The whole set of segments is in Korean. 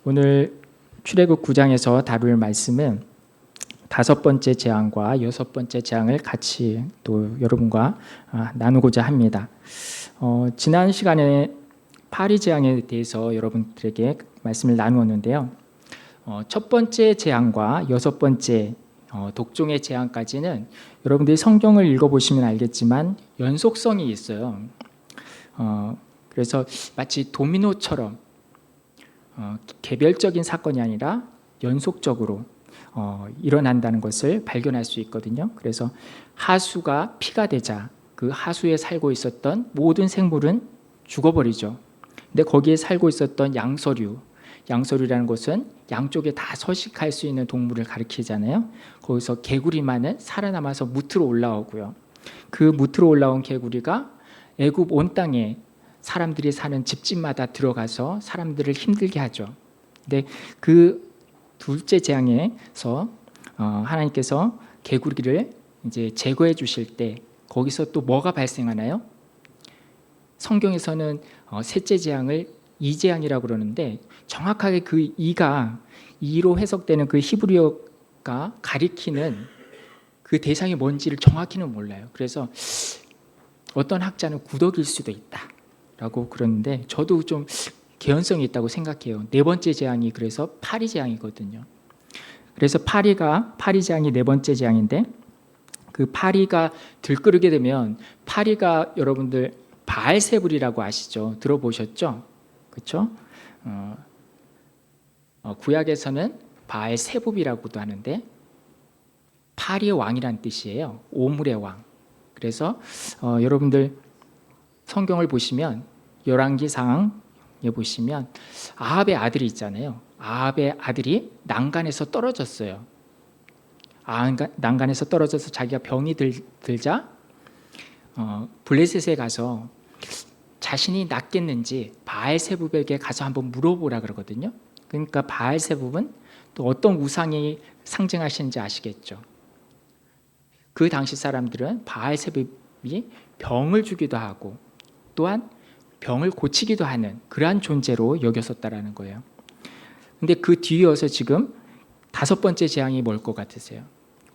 오늘 출애굽 9장에서 다룰 말씀은 5번째 재앙과 6번째 재앙을 같이 또 여러분과 나누고자 합니다. 지난 시간에 파리 재앙에 대해서 여러분들에게 말씀을 나누었는데요. 첫 번째 재앙과 6번째 독종의 재앙까지는 여러분들이 성경을 읽어보시면 알겠지만 연속성이 있어요. 그래서 마치 도미노처럼 개별적인 사건이 아니라 연속적으로 일어난다는 것을 발견할 수 있거든요. 그래서 하수가 피가 되자 그 하수에 살고 있었던 모든 생물은 죽어버리죠. 근데 거기에 살고 있었던 양서류라는 것은 양쪽에 다 서식할 수 있는 동물을 가리키잖아요. 거기서 개구리만은 살아남아서 무트로 올라오고요. 그 무트로 올라온 개구리가 애굽 온 땅에 사람들이 사는 집집마다 들어가서 사람들을 힘들게 하죠. 근데 그 둘째 재앙에서 하나님께서 개구리를 이제 제거해 주실 때 거기서 또 뭐가 발생하나요? 성경에서는 셋째 재앙을 이재앙이라고 그러는데 정확하게 그 이로 해석되는 그 히브리어가 가리키는 그 대상이 뭔지를 정확히는 몰라요. 그래서 어떤 학자는 구더기일 수도 있다라고 그러는데 저도 좀 개연성이 있다고 생각해요. 네 번째 재앙이 그래서 파리 재앙이거든요. 그래서 파리 재앙이 네 번째 재앙인데 그 파리가 들끓게 되면 파리가 여러분들 바알세불이라고 아시죠? 들어보셨죠? 그렇죠? 구약에서는 바알세붑이라고도 하는데 파리의 왕이란 뜻이에요. 오물의 왕. 그래서 여러분들 성경을 보시면 열왕기상에 보시면 아합의 아들이 있잖아요. 아합의 아들이 난간에서 떨어졌어요. 난간에서 떨어져서 자기가 병이 들자 블레셋에 가서 자신이 낫겠는지 바알세붑에게 가서 한번 물어보라 그러거든요. 그러니까 바알세붑은 또 어떤 우상이 상징하시는지 아시겠죠? 그 당시 사람들은 바알세붑이 병을 주기도 하고 또한 병을 고치기도 하는 그러한 존재로 여겼었다라는 거예요. 근데 그 뒤이어서 지금 5번째 재앙이 뭘 것 같으세요?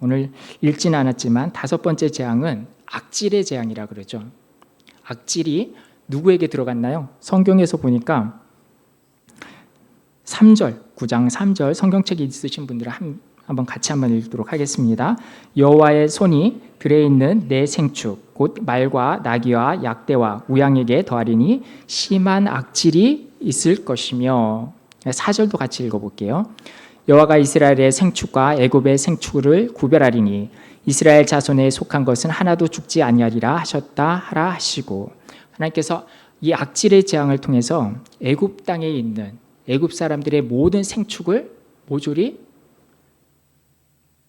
오늘 읽지는 않았지만 5번째 재앙은 악질의 재앙이라 그러죠. 악질이 누구에게 들어갔나요? 성경에서 보니까 3절, 9장 3절 성경책이 있으신 분들은 한번 같이 한번 읽도록 하겠습니다. 여호와의 손이 들에 있는 내 생축 곧 말과 나귀와 약대와 우양에게 더하리니 심한 악질이 있을 것이며 4절도 같이 읽어볼게요. 여호와가 이스라엘의 생축과 애굽의 생축을 구별하리니 이스라엘 자손에 속한 것은 하나도 죽지 아니하리라 하셨다 하라 하시고 하나님께서 이 악질의 재앙을 통해서 애굽 땅에 있는 애굽 사람들의 모든 생축을 모조리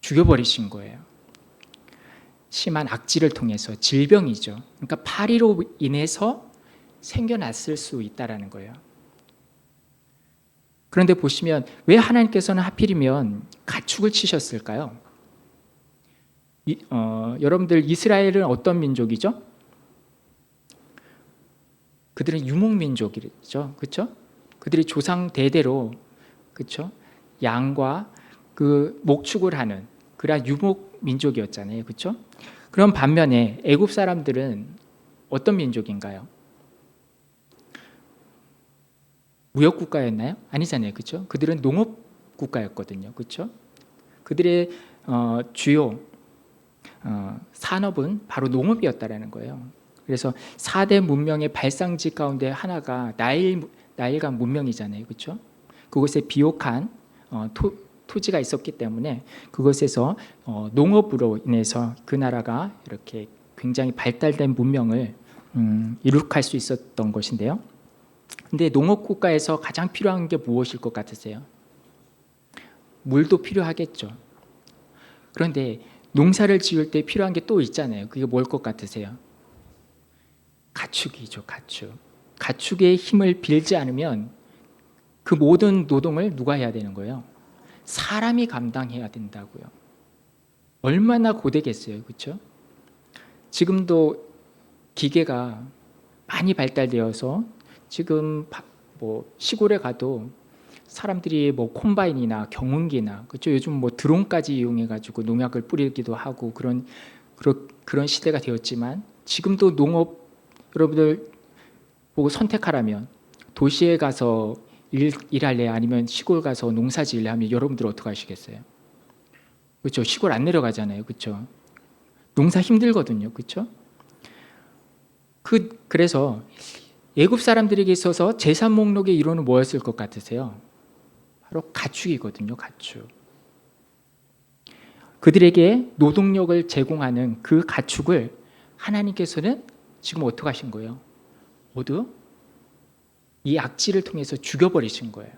죽여버리신 거예요. 심한 악질을 통해서 질병이죠. 그러니까 파리로 인해서 생겨났을 수 있다라는 거예요. 그런데 보시면 왜 하나님께서는 하필이면 가축을 치셨을까요? 여러분들 이스라엘은 어떤 민족이죠? 그들은 유목민족이죠, 그렇죠? 그들이 조상 대대로 그렇죠? 양과 그 목축을 하는 그러한 유목민족이었잖아요, 그렇죠? 그런 반면에 애굽 사람들은 어떤 민족인가요? 무역국가였나요? 아니잖아요, 그렇죠? 그들은 농업국가였거든요, 그렇죠? 그들의 주요 산업은 바로 농업이었다라는 거예요. 그래서 4대 문명의 발상지 가운데 하나가 나일강 문명이잖아요, 그렇죠? 그곳에 비옥한 토지가 있었기 때문에 그것에서 농업으로 인해서 그 나라가 이렇게 굉장히 발달된 문명을 이룩할 수 있었던 것인데요. 근데 농업국가에서 가장 필요한 게 무엇일 것 같으세요? 물도 필요하겠죠. 그런데 농사를 지을 때 필요한 게 또 있잖아요. 그게 뭘 것 같으세요? 가축이죠, 가축. 가축의 힘을 빌지 않으면 그 모든 노동을 누가 해야 되는 거예요? 사람이 감당해야 된다고요. 얼마나 고되겠어요, 그렇죠? 지금도 기계가 많이 발달되어서 지금 뭐 시골에 가도 사람들이 뭐 콤바인이나 경운기나 그렇죠. 요즘 뭐 드론까지 이용해 가지고 농약을 뿌리기도 하고 그런 시대가 되었지만 지금도 농업 여러분들 보고 선택하라면 도시에 가서 일할래 아니면 시골 가서 농사 지을래 하면 여러분들 어떻게 하시겠어요? 그렇죠. 시골 안 내려가잖아요. 그렇죠. 농사 힘들거든요. 그렇죠? 그래서 애굽 사람들에게 있어서 재산 목록의 이론은 뭐였을 것 같으세요? 바로 가축이거든요. 가축. 그들에게 노동력을 제공하는 그 가축을 하나님께서는 지금 어떻게 하신 거예요? 모두 이 악질을 통해서 죽여버리신 거예요.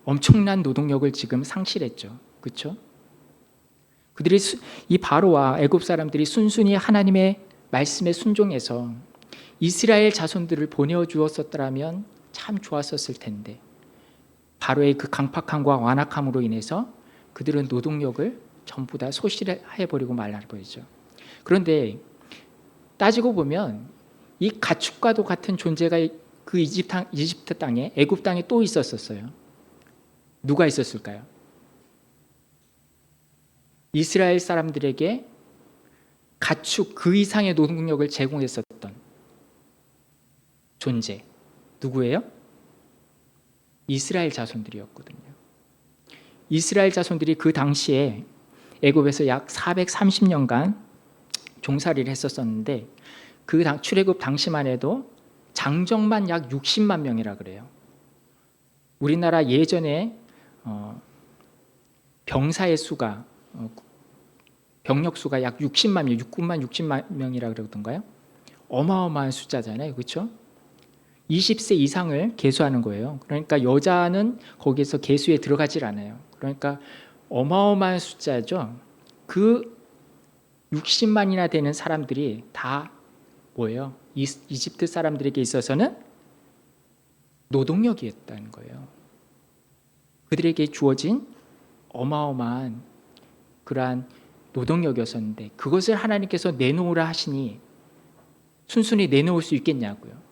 엄청난 노동력을 지금 상실했죠. 그렇죠? 그들이 이 바로와 애굽 사람들이 순순히 하나님의 말씀에 순종해서 이스라엘 자손들을 보내어 주었었더라면 참 좋았었을 텐데 바로의 그 강팍함과 완악함으로 인해서 그들은 노동력을 전부 다 소실해 버리고 말아버리죠. 그런데 따지고 보면 이 가축과도 같은 존재가 그 이집트 땅에 애굽 땅에 또 있었어요. 누가 있었을까요? 이스라엘 사람들에게 가축 그 이상의 노동력을 제공했었던 존재 누구예요? 이스라엘 자손들이었거든요. 이스라엘 자손들이 그 당시에 애굽에서 약 430년간 종살이를 했었었는데 그 출애굽 당시만 해도 장정만 약 60만 명이라 그래요. 우리나라 예전에 병사의 수가 병력 수가 약 60만 명, 60만 명이라 그러던가요? 어마어마한 숫자잖아요. 그렇죠? 20세 이상을 계수하는 거예요. 그러니까 여자는 거기에서 계수에 들어가질 않아요. 그러니까 어마어마한 숫자죠. 그 60만이나 되는 사람들이 다 뭐예요? 이집트 사람들에게 있어서는 노동력이었다는 거예요. 그들에게 주어진 어마어마한 그러한 노동력이었었는데 그것을 하나님께서 내놓으라 하시니 순순히 내놓을 수 있겠냐고요.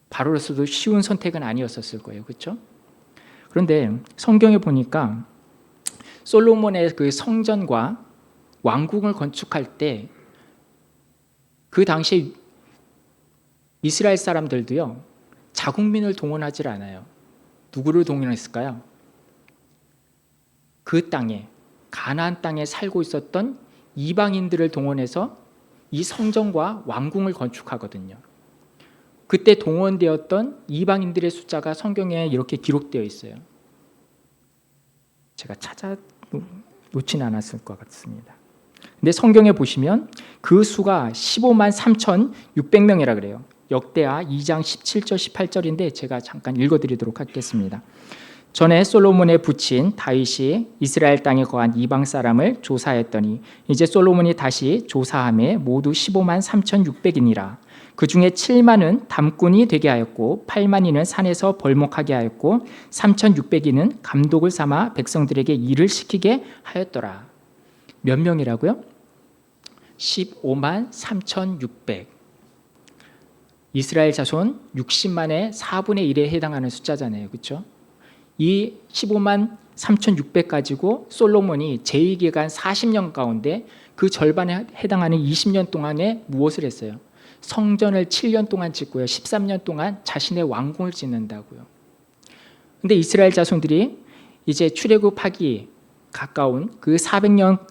바로로서도 쉬운 선택은 아니었었을 거예요. 그렇죠? 그런데 성경에 보니까 솔로몬의 그 성전과 왕궁을 건축할 때 그 당시에 이스라엘 사람들도요. 자국민을 동원하지 않아요. 누구를 동원했을까요? 그 땅에 가나안 땅에 살고 있었던 이방인들을 동원해서 이 성전과 왕궁을 건축하거든요. 그때 동원되었던 이방인들의 숫자가 성경에 이렇게 기록되어 있어요. 제가 찾아 놓지는 않았을 것 같습니다. 근데 성경에 보시면 그 수가 15만 3,600명이라 그래요. 역대하 2장 17절 18절인데 제가 잠깐 읽어드리도록 하겠습니다. 전에 솔로몬의 부친 다윗이 이스라엘 땅에 거한 이방 사람을 조사했더니 이제 솔로몬이 다시 조사함에 모두 15만 3,600이니라. 그 중에 7만은 담꾼이 되게 하였고 8만이는 산에서 벌목하게 하였고 3,600이는 감독을 삼아 백성들에게 일을 시키게 하였더라. 몇 명이라고요? 15만 3,600. 이스라엘 자손 60만의 4분의 1에 해당하는 숫자잖아요. 그렇죠? 이 15만 3,600 가지고 솔로몬이 제2기간 40년 가운데 그 절반에 해당하는 20년 동안에 무엇을 했어요? 성전을 7년 동안 짓고요. 13년 동안 자신의 왕궁을 짓는다고요. 근데 이스라엘 자손들이 이제 출애굽하기 가까운 그 400년,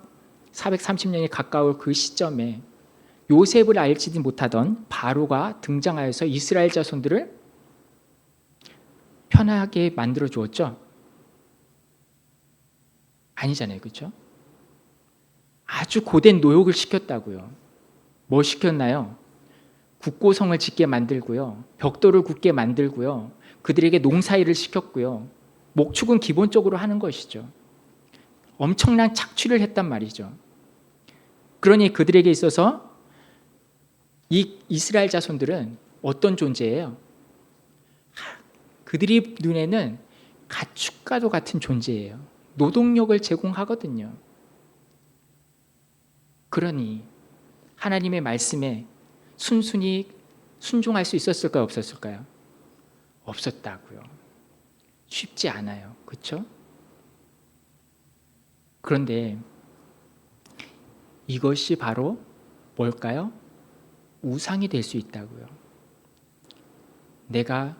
430년이 가까울 그 시점에 요셉을 알지도 못하던 바로가 등장하여서 이스라엘 자손들을 편하게 만들어 주었죠? 아니잖아요. 그렇죠? 아주 고된 노역을 시켰다고요. 뭐 시켰나요? 국고성을 짓게 만들고요. 벽돌을 굽게 만들고요. 그들에게 농사일을 시켰고요. 목축은 기본적으로 하는 것이죠. 엄청난 착취를 했단 말이죠. 그러니 그들에게 있어서 이 이스라엘 자손들은 어떤 존재예요? 그들이 눈에는 가축과도 같은 존재예요. 노동력을 제공하거든요. 그러니 하나님의 말씀에 순순히 순종할 수 있었을까요? 없었을까요? 없었다고요. 쉽지 않아요. 그렇죠? 그런데 이것이 바로 뭘까요? 우상이 될 수 있다고요. 내가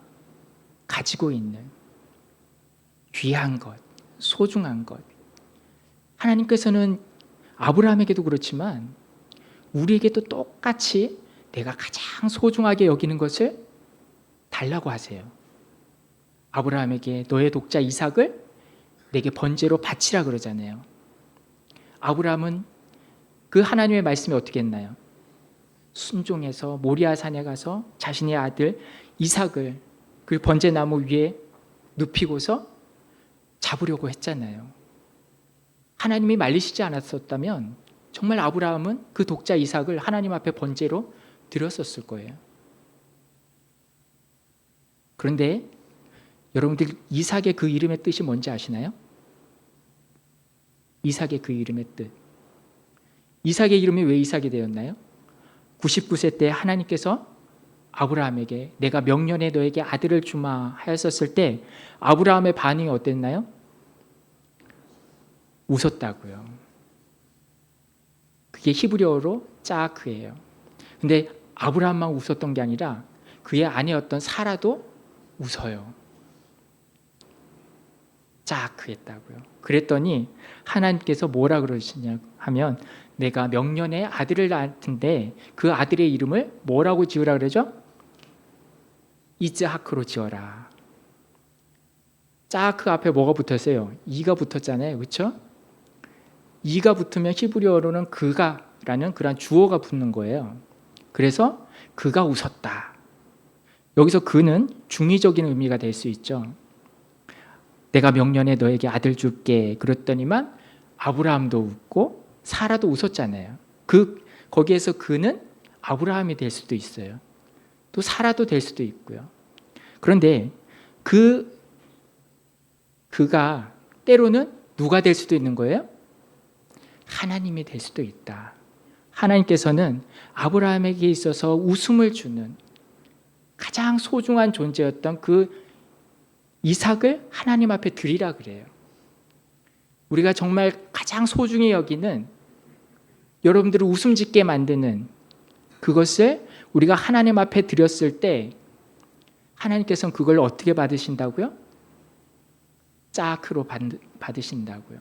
가지고 있는 귀한 것, 소중한 것. 하나님께서는 아브라함에게도 그렇지만 우리에게도 똑같이 내가 가장 소중하게 여기는 것을 달라고 하세요. 아브라함에게 너의 독자 이삭을 내게 번제로 바치라 그러잖아요. 아브라함은 그 하나님의 말씀이 어떻게 했나요? 순종해서 모리아 산에 가서 자신의 아들 이삭을 그 번제나무 위에 눕히고서 잡으려고 했잖아요. 하나님이 말리시지 않았었다면 정말 아브라함은 그 독자 이삭을 하나님 앞에 번제로 드렸었을 거예요. 그런데 여러분들 이삭의 그 이름의 뜻이 뭔지 아시나요? 이삭의 그 이름의 뜻. 이삭의 이름이 왜 이삭이 되었나요? 99세 때 하나님께서 아브라함에게 내가 명년에 너에게 아들을 주마 하였었을 때 아브라함의 반응이 어땠나요? 웃었다고요. 그게 히브리어로 짜크예요. 근데 아브라함만 웃었던 게 아니라 그의 아내였던 사라도 웃어요. 짜크했다고요. 그랬더니 하나님께서 뭐라 그러시냐 하면 내가 명년에 아들을 낳았는데 그 아들의 이름을 뭐라고 지으라 그러죠? 이즈하크로 지어라. 짜크 앞에 뭐가 붙었어요? 이가 붙었잖아요. 그렇죠? 이가 붙으면 히브리어로는 그가라는 그런 주어가 붙는 거예요. 그래서 그가 웃었다. 여기서 그는 중의적인 의미가 될 수 있죠. 내가 명년에 너에게 아들 줄게 그랬더니만 아브라함도 웃고 사라도 웃었잖아요. 거기에서 그는 아브라함이 될 수도 있어요. 또 사라도 될 수도 있고요. 그런데 그가 때로는 누가 될 수도 있는 거예요? 하나님이 될 수도 있다. 하나님께서는 아브라함에게 있어서 웃음을 주는 가장 소중한 존재였던 그 이삭을 하나님 앞에 드리라 그래요. 우리가 정말 가장 소중히 여기는 여러분들을 웃음 짓게 만드는 그것을 우리가 하나님 앞에 드렸을 때 하나님께서는 그걸 어떻게 받으신다고요? 짜크로 받으신다고요.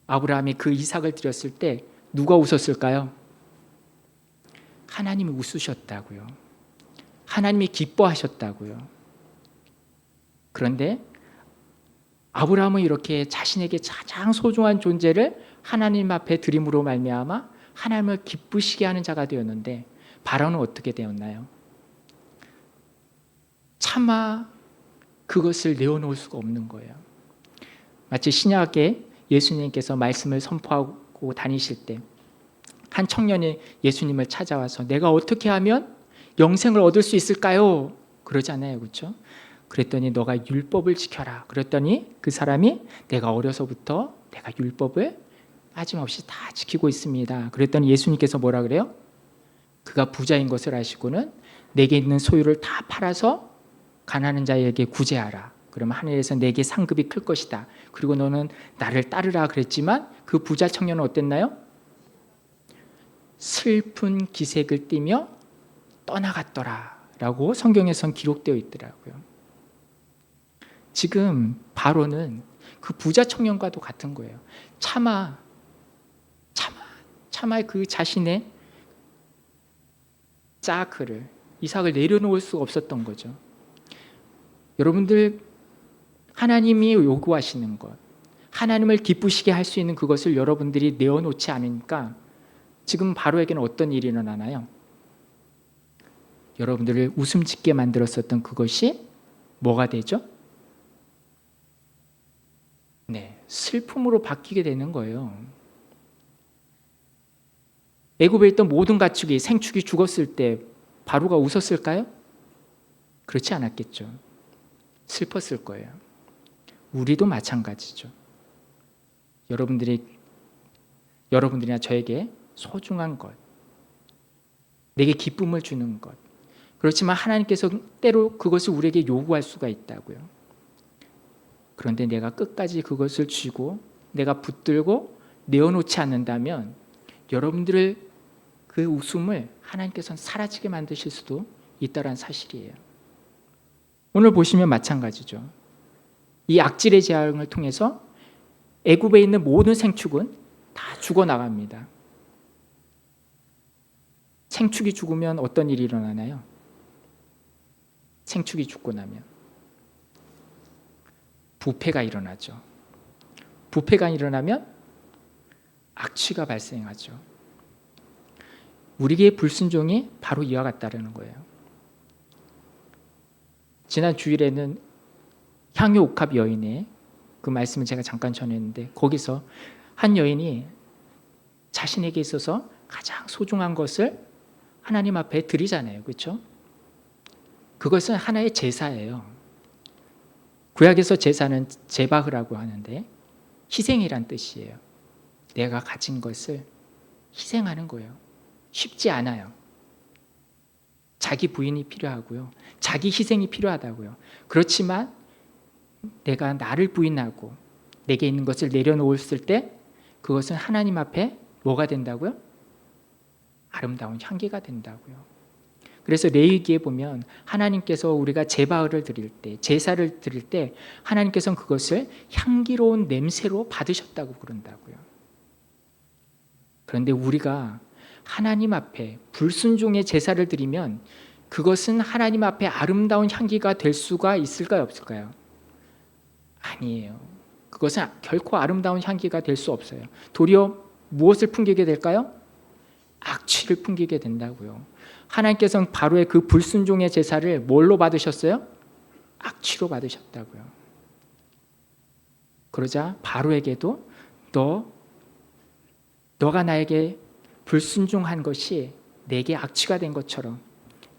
아브라함이 그 이삭을 드렸을 때 누가 웃었을까요? 하나님이 웃으셨다고요. 하나님이 기뻐하셨다고요. 그런데 아브라함은 이렇게 자신에게 가장 소중한 존재를 하나님 앞에 드림으로 말미암아 하나님을 기쁘시게 하는 자가 되었는데 바로는 어떻게 되었나요? 차마 그것을 내어놓을 수가 없는 거예요. 마치 신약에 예수님께서 말씀을 선포하고 다니실 때 한 청년이 예수님을 찾아와서 내가 어떻게 하면 영생을 얻을 수 있을까요? 그러잖아요. 그렇죠? 그랬더니 너가 율법을 지켜라. 그랬더니 그 사람이 내가 어려서부터 내가 율법을 빠짐없이 다 지키고 있습니다. 그랬더니 예수님께서 뭐라 그래요? 그가 부자인 것을 아시고는 내게 있는 소유를 다 팔아서 가난한 자에게 구제하라. 그러면 하늘에서 내게 상급이 클 것이다. 그리고 너는 나를 따르라 그랬지만 그 부자 청년은 어땠나요? 슬픈 기색을 띠며 떠나갔더라 라고 성경에선 기록되어 있더라고요. 지금 바로는 그 부자 청년과도 같은 거예요. 차마 그 자신의 짜크를 이삭을 내려놓을 수가 없었던 거죠. 여러분들 하나님이 요구하시는 것, 하나님을 기쁘시게 할 수 있는 그것을 여러분들이 내어놓지 않으니까 지금 바로에게는 어떤 일이 일어나나요? 여러분들을 웃음 짓게 만들었었던 그것이 뭐가 되죠? 네, 슬픔으로 바뀌게 되는 거예요. 애굽에 있던 모든 가축이 생축이 죽었을 때 바로가 웃었을까요? 그렇지 않았겠죠. 슬펐을 거예요. 우리도 마찬가지죠. 여러분들이나 저에게 소중한 것, 내게 기쁨을 주는 것, 그렇지만 하나님께서 때로 그것을 우리에게 요구할 수가 있다고요. 그런데 내가 끝까지 그것을 쥐고 내가 붙들고 내어놓지 않는다면 여러분들의 그 웃음을 하나님께서는 사라지게 만드실 수도 있다는 사실이에요. 오늘 보시면 마찬가지죠. 이 악질의 재앙을 통해서 애굽에 있는 모든 생축은 다 죽어나갑니다. 생축이 죽으면 어떤 일이 일어나나요? 생축이 죽고 나면 부패가 일어나죠. 부패가 일어나면 악취가 발생하죠. 우리의 불순종이 바로 이와 같다는 거예요. 지난 주일에는 향유 옥합 여인의 그 말씀을 제가 잠깐 전했는데 거기서 한 여인이 자신에게 있어서 가장 소중한 것을 하나님 앞에 드리잖아요. 그렇죠? 그것은 하나의 제사예요. 구약에서 제사는 제바흐라고 하는데 희생이란 뜻이에요. 내가 가진 것을 희생하는 거예요. 쉽지 않아요. 자기 부인이 필요하고요. 자기 희생이 필요하다고요. 그렇지만 내가 나를 부인하고 내게 있는 것을 내려놓았을 때 그것은 하나님 앞에 뭐가 된다고요? 아름다운 향기가 된다고요. 그래서 레위기에 보면 하나님께서 우리가 제바흐를 드릴 때, 제사를 드릴 때 하나님께서는 그것을 향기로운 냄새로 받으셨다고 그런다고요. 그런데 우리가 하나님 앞에 불순종의 제사를 드리면 그것은 하나님 앞에 아름다운 향기가 될 수가 있을까요, 없을까요? 아니에요. 그것은 결코 아름다운 향기가 될 수 없어요. 도리어 무엇을 풍기게 될까요? 악취를 풍기게 된다고요. 하나님께서는 바로의 그 불순종의 제사를 뭘로 받으셨어요? 악취로 받으셨다고요. 그러자 바로에게도 너가 나에게 불순종한 것이 내게 악취가 된 것처럼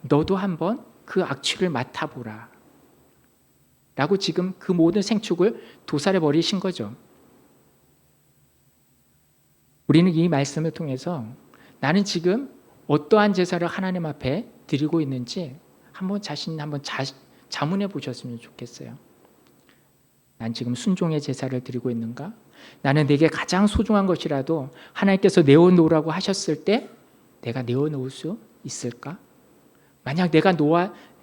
너도 한번 그 악취를 맡아보라 라고 지금 그 모든 생축을 도살해 버리신 거죠. 우리는 이 말씀을 통해서 나는 지금 어떠한 제사를 하나님 앞에 드리고 있는지 자신 한번 자문해 보셨으면 좋겠어요. 난 지금 순종의 제사를 드리고 있는가? 나는 내게 가장 소중한 것이라도 하나님께서 내어놓으라고 하셨을 때 내가 내어놓을 수 있을까? 만약 내가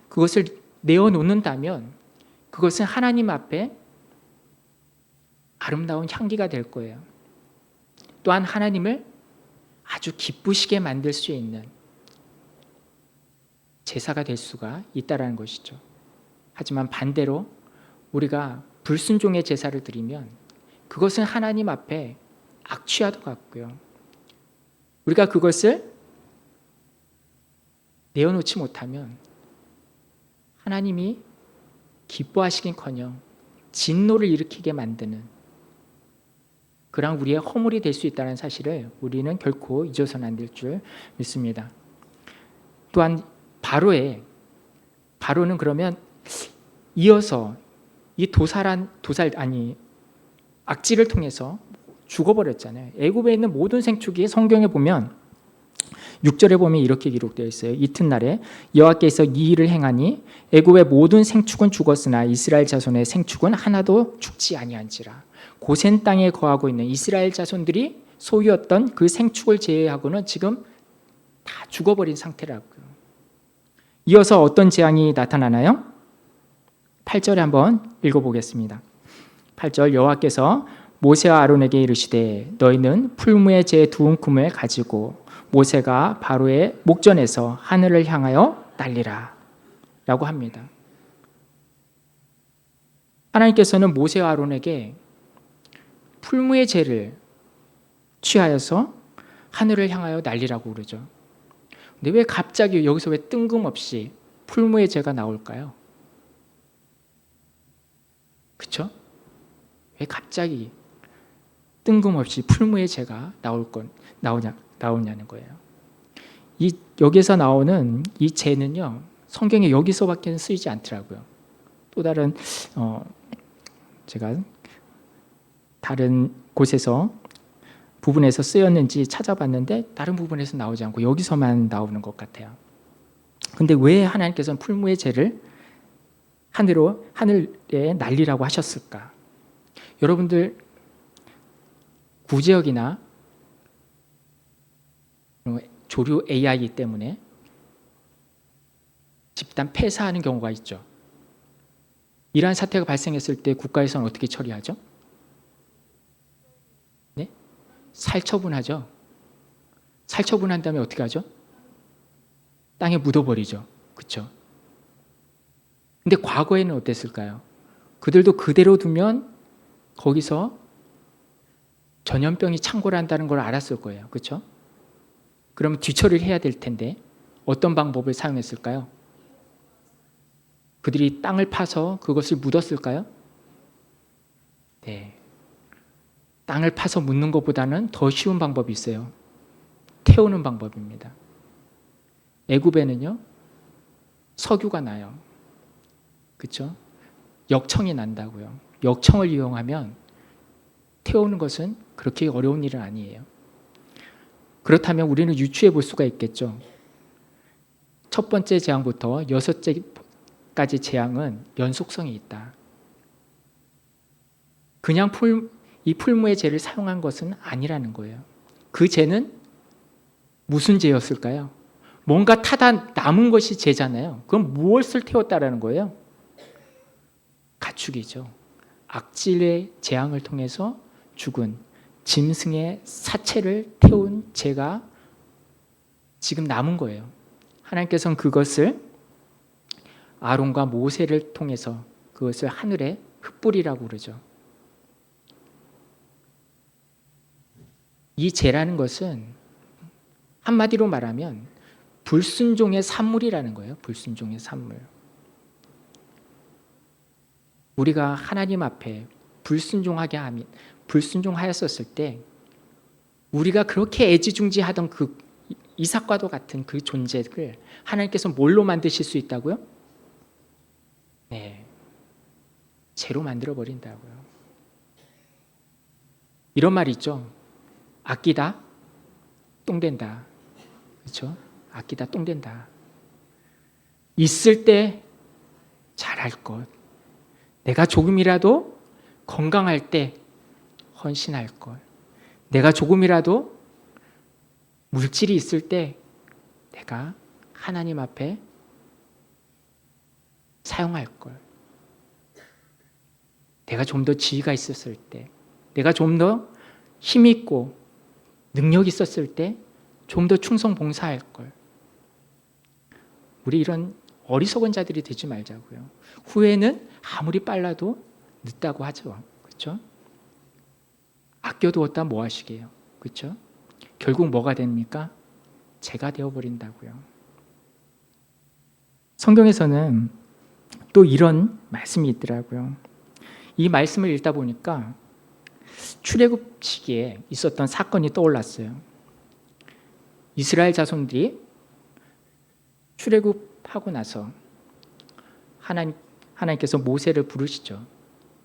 그것을 내어놓는다면 그것은 하나님 앞에 아름다운 향기가 될 거예요. 또한 하나님을 아주 기쁘시게 만들 수 있는 제사가 될 수가 있다는 것이죠. 하지만 반대로 우리가 불순종의 제사를 드리면 그것은 하나님 앞에 악취와도 같고요. 우리가 그것을 내어놓지 못하면 하나님이 기뻐하시긴커녕 진노를 일으키게 만드는 그런 우리의 허물이 될 수 있다는 사실을 우리는 결코 잊어서는 안 될 줄 믿습니다. 또한 바로는 그러면 이어서 이 악질을 통해서 죽어버렸잖아요. 애굽에 있는 모든 생축이 성경에 보면 6절에 보면 이렇게 기록되어 있어요. 이튿날에 여호와께서 이 일을 행하니 애굽의 모든 생축은 죽었으나 이스라엘 자손의 생축은 하나도 죽지 아니한지라. 고센 땅에 거하고 있는 이스라엘 자손들이 소유였던 그 생축을 제외하고는 지금 다 죽어버린 상태라고요. 이어서 어떤 재앙이 나타나나요? 8절에 한번 읽어보겠습니다. 8절 여호와께서 모세와 아론에게 이르시되 너희는 풀무의 제 두 움큼을 가지고 모세가 바로의 목전에서 하늘을 향하여 날리라 라고 합니다. 하나님께서는 모세와 아론에게 풀무의 재를 취하여서 하늘을 향하여 날리라고 그러죠. 근데 왜 갑자기 여기서 왜 뜬금없이 풀무의 재가 나올까요? 그렇죠? 왜 갑자기 뜬금없이 풀무의 재가 나오냐는 거예요. 여기서 나오는 이 재는요, 성경에 여기서밖에 쓰이지 않더라고요. 또 다른 제가 다른 곳에서 부분에서 쓰였는지 찾아봤는데 다른 부분에서 나오지 않고 여기서만 나오는 것 같아요. 근데 왜 하나님께서는 풀무의 죄를 하늘에 날리라고 하셨을까? 여러분들 구제역이나 조류 AI 때문에 집단 폐사하는 경우가 있죠. 이러한 사태가 발생했을 때 국가에서는 어떻게 처리하죠? 네? 살처분하죠. 살처분한 다음에 어떻게 하죠? 땅에 묻어버리죠. 그렇죠? 근데 과거에는 어땠을까요? 그들도 그대로 두면 거기서 전염병이 창궐한다는 걸 알았을 거예요. 그렇죠? 그러면 뒤처리를 해야 될 텐데 어떤 방법을 사용했을까요? 그들이 땅을 파서 그것을 묻었을까요? 네. 땅을 파서 묻는 것보다는 더 쉬운 방법이 있어요. 태우는 방법입니다. 애굽에는요, 석유가 나요. 그렇죠? 역청이 난다고요. 역청을 이용하면 태우는 것은 그렇게 어려운 일은 아니에요. 그렇다면 우리는 유추해 볼 수가 있겠죠. 첫 번째 재앙부터 여섯째까지 재앙은 연속성이 있다. 그냥 이 풀무의 죄를 사용한 것은 아니라는 거예요. 그 죄는 무슨 죄였을까요? 뭔가 타다 남은 것이 죄잖아요. 그럼 무엇을 태웠다라는 거예요? 가축이죠. 악질의 재앙을 통해서 죽은 짐승의 사체를 태운 죄가 지금 남은 거예요. 하나님께서는 그것을 아론과 모세를 통해서 그것을 하늘에 흩뿌리라고 그러죠. 이 죄라는 것은 한마디로 말하면 불순종의 산물이라는 거예요. 불순종의 산물. 우리가 하나님 앞에 불순종하였었을 때 우리가 그렇게 애지중지하던 그 이삭과도 같은 그 존재를 하나님께서 뭘로 만드실 수 있다고요? 네, 죄로 만들어 버린다고요. 이런 말이 있죠. 아끼다 똥된다. 그렇죠? 아끼다 똥된다. 있을 때 잘할 것. 내가 조금이라도 건강할 때 헌신할 것. 내가 조금이라도 물질이 있을 때 내가 하나님 앞에 사용할 걸. 내가 좀 더 지위가 있었을 때, 내가 좀 더 힘있고 능력 있었을 때 좀 더 충성 봉사할 걸. 우리 이런 어리석은 자들이 되지 말자고요. 후회는 아무리 빨라도 늦다고 하죠. 그렇죠? 아껴두었다 뭐 하시게요? 그렇죠? 결국 뭐가 됩니까? 죄가 되어버린다고요. 성경에서는 또 이런 말씀이 있더라고요. 이 말씀을 읽다 보니까 출애굽 시기에 있었던 사건이 떠올랐어요. 이스라엘 자손들이 출애굽하고 나서 하나님께서 모세를 부르시죠.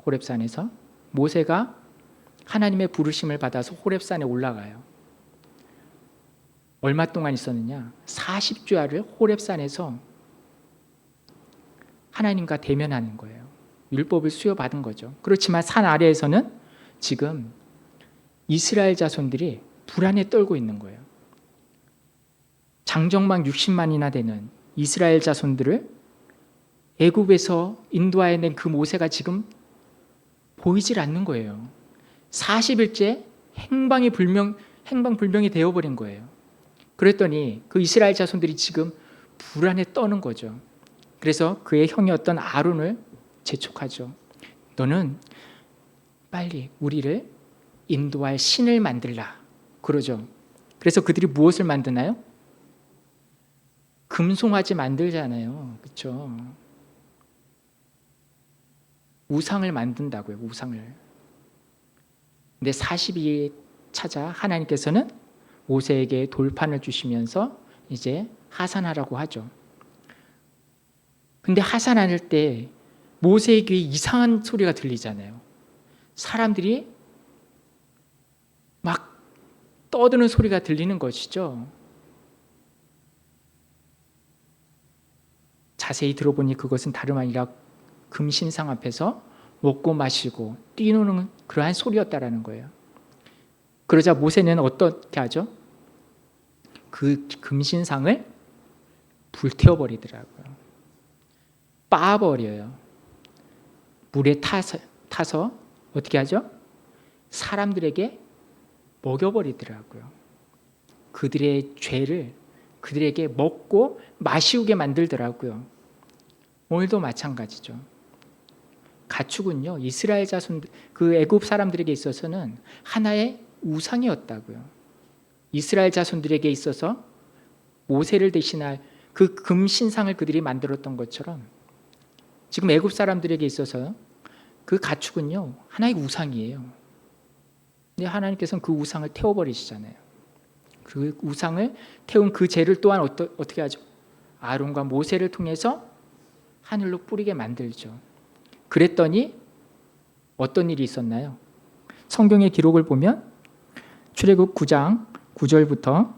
호렙산에서. 모세가 하나님의 부르심을 받아서 호렙산에 올라가요. 얼마 동안 있었느냐? 40주야를 호렙산에서 하나님과 대면하는 거예요. 율법을 수여받은 거죠. 그렇지만 산 아래에서는 지금 이스라엘 자손들이 불안에 떨고 있는 거예요. 장정막 60만이나 되는 이스라엘 자손들을 애굽에서 인도하여낸 그 모세가 지금 보이질 않는 거예요. 40일째 행방불명이 되어버린 거예요. 그랬더니 그 이스라엘 자손들이 지금 불안에 떠는 거죠. 그래서 그의 형이었던 아론을 재촉하죠. 너는 빨리 우리를 인도할 신을 만들라. 그러죠. 그래서 그들이 무엇을 만드나요? 금송아지 만들잖아요. 그렇죠? 우상을 만든다고요. 우상을. 근데 40일이 찾아 하나님께서는 모세에게 돌판을 주시면서 이제 하산하라고 하죠. 근데 하산할 때 모세의 귀에 이상한 소리가 들리잖아요. 사람들이 막 떠드는 소리가 들리는 것이죠. 자세히 들어보니 그것은 다름 아니라 금신상 앞에서 먹고 마시고 뛰노는 그러한 소리였다라는 거예요. 그러자 모세는 어떻게 하죠? 그 금신상을 불태워버리더라고요. 빻아버려요. 물에 타서 어떻게 하죠? 사람들에게 먹여버리더라고요. 그들의 죄를 그들에게 먹고 마시우게 만들더라고요. 오늘도 마찬가지죠. 가축은요, 이스라엘 자손, 그 애굽 사람들에게 있어서는 하나의 우상이었다고요. 이스라엘 자손들에게 있어서 모세를 대신할 그 금신상을 그들이 만들었던 것처럼 지금 애굽 사람들에게 있어서 그 가축은요, 하나의 우상이에요. 근데 하나님께서는 그 우상을 태워버리시잖아요. 그 우상을 태운 그 죄를 또한 어떻게 하죠? 아론과 모세를 통해서 하늘로 뿌리게 만들죠. 그랬더니 어떤 일이 있었나요? 성경의 기록을 보면 출애굽 9장 9절부터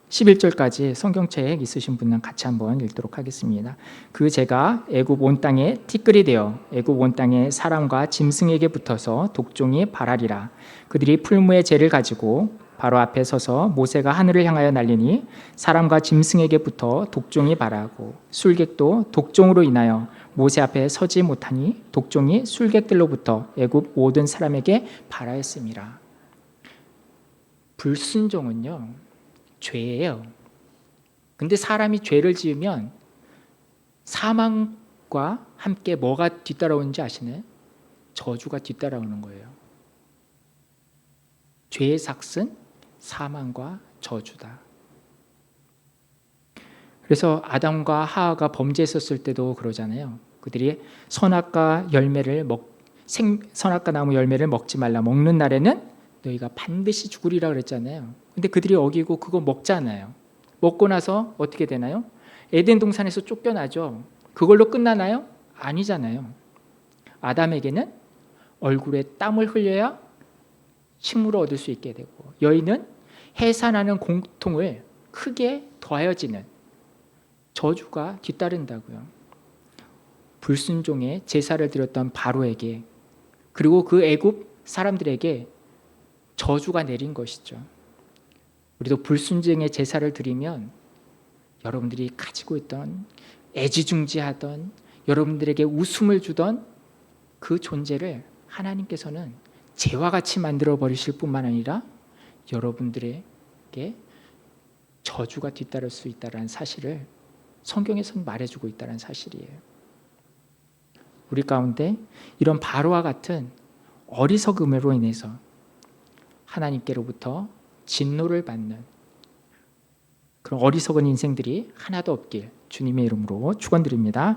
11절까지 성경책 있으신 분은 같이 한번 읽도록 하겠습니다. 그 재가 애굽 온 땅에 티끌이 되어 애굽 온 땅에 사람과 짐승에게 붙어서 독종이 발하리라. 그들이 풀무의 재를 가지고 바로 앞에 서서 모세가 하늘을 향하여 날리니 사람과 짐승에게 붙어 독종이 발하고 술객도 독종으로 인하여 모세 앞에 서지 못하니 독종이 술객들로부터 애굽 모든 사람에게 발하였음이라. 불순종은요, 죄예요. 근데 사람이 죄를 지으면 사망과 함께 뭐가 뒤따라오는지 아시나요? 저주가 뒤따라오는 거예요. 죄의 삭은 사망과 저주다. 그래서 아담과 하와가 범죄했었을 때도 그러잖아요. 그들이 선악과 나무 열매를 먹지 말라. 먹는 날에는 너희가 반드시 죽으리라 그랬잖아요. 근데 그들이 어기고 그거 먹잖아요. 먹고 나서 어떻게 되나요? 에덴 동산에서 쫓겨나죠. 그걸로 끝나나요? 아니잖아요. 아담에게는 얼굴에 땀을 흘려야 식물을 얻을 수 있게 되고, 여인은 해산하는 공통을 크게 더하여지는 저주가 뒤따른다고요. 불순종의 제사를 드렸던 바로에게, 그리고 그 애굽 사람들에게 저주가 내린 것이죠. 우리도 불순종의 제사를 드리면 여러분들이 가지고 있던 애지중지하던, 여러분들에게 웃음을 주던 그 존재를 하나님께서는 죄와 같이 만들어 버리실 뿐만 아니라 여러분들에게 저주가 뒤따를 수 있다는 사실을 성경에서는 말해주고 있다는 사실이에요. 우리 가운데 이런 바로와 같은 어리석음으로 인해서 하나님께로부터 진노를 받는 그런 어리석은 인생들이 하나도 없길 주님의 이름으로 축원드립니다.